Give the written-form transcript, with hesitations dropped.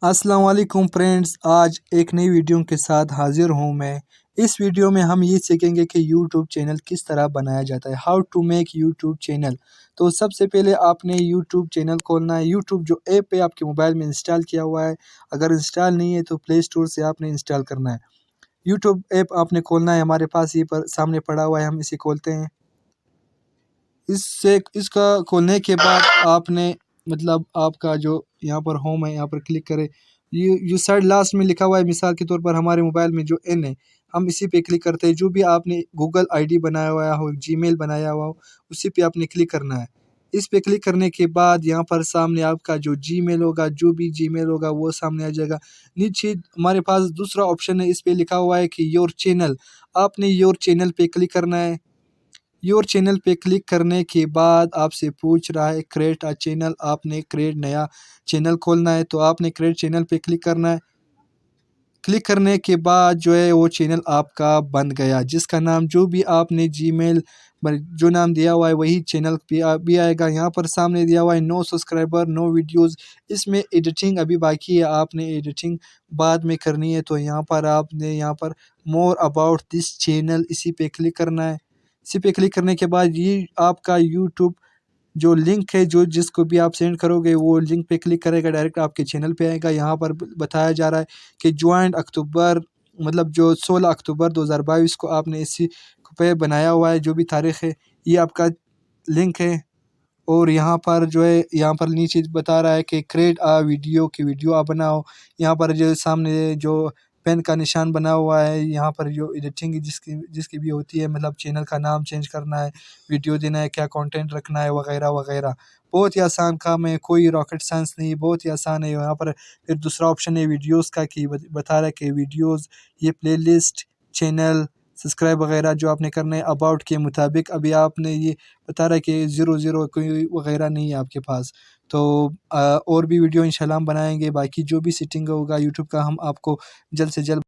अस्सलाम वालेकुम फ्रेंड्स, आज एक नई वीडियो के साथ हाजिर हूँ मैं। इस वीडियो में हम ये सीखेंगे कि यूट्यूब चैनल किस तरह बनाया जाता है, how to make YouTube channel. तो सबसे पहले आपने यूट्यूब चैनल खोलना है। यूट्यूब जो ऐप है आपके मोबाइल में इंस्टॉल किया हुआ है, अगर इंस्टॉल नहीं है तो प्ले स्टोर से आपने इंस्टॉल करना है। यूट्यूब ऐप आपने खोलना है, हमारे पास ये पर सामने पड़ा हुआ है, हम इसे खोलते हैं। इसका खोलने के बाद आपने मतलब आपका जो यहाँ पर होम है, यहाँ पर क्लिक करें। ये साइड लास्ट में लिखा हुआ है, मिसाल के तौर पर हमारे मोबाइल में जो एन है, हम इसी पे क्लिक करते हैं। जो भी आपने गूगल आईडी बनाया हुआ हो, जीमेल बनाया हुआ हो, उसी पे आपने क्लिक करना है। इस पे क्लिक करने के बाद यहाँ पर सामने आपका जो जीमेल होगा, जो भी जीमेल होगा वो सामने आ जाएगा। नीचे हमारे पास दूसरा ऑप्शन है, इस पे लिखा हुआ है कि योर चैनल। आपने योर चैनल पे क्लिक करना है। योर चैनल पे क्लिक करने के बाद आपसे पूछ रहा है क्रिएट अ चैनल। आपने क्रिएट नया चैनल खोलना है, तो आपने क्रिएट चैनल पे क्लिक करना है। क्लिक करने के बाद जो है वो चैनल आपका बन गया, जिसका नाम जो भी आपने जीमेल पर जो नाम दिया हुआ है वही चैनल भी आएगा। यहाँ पर सामने दिया हुआ है नो सब्सक्राइबर नो वीडियोस। इसमें एडिटिंग अभी बाकी है, आपने एडिटिंग बाद में करनी है। तो यहाँ पर आपने यहाँ पर मोर अबाउट दिस चैनल, इसी पे क्लिक करना है। इसी पे क्लिक करने के बाद ये आपका यूट्यूब जो लिंक है, जो जिसको भी आप सेंड करोगे वो लिंक पे क्लिक करेगा, डायरेक्ट आपके चैनल पे आएगा। यहाँ पर बताया जा रहा है कि ज्वाइंट अक्टूबर, मतलब जो 16 अक्टूबर 2022 को आपने इसी पे बनाया हुआ है, जो भी तारीख़ है ये आपका लिंक है। और यहाँ पर जो है, यहाँ पर नीचे बता रहा है कि क्रिएट अ वीडियो, की वीडियो आप बनाओ। यहाँ पर जो सामने जो पेन का निशान बना हुआ है, यहाँ पर जो एडिटिंग जिसकी जिसकी भी होती है, मतलब चैनल का नाम चेंज करना है, वीडियो देना है, क्या कंटेंट रखना है, वगैरह वगैरह। बहुत ही आसान काम है, कोई रॉकेट साइंस नहीं, बहुत ही आसान है। यहाँ पर फिर दूसरा ऑप्शन है वीडियोज़ का, कि बता रहा है कि वीडियोज़, ये प्लेलिस्ट, चैनल सब्सक्राइब वगैरह जो आपने करना है अबाउट के मुताबिक। अभी आपने ये बता रहा है कि 00 कोई वगैरह नहीं है आपके पास। तो और भी वीडियो इंशाल्लाह हम बनाएँगे, बाकी जो भी सेटिंग होगा यूट्यूब का हम आपको जल्द से जल्द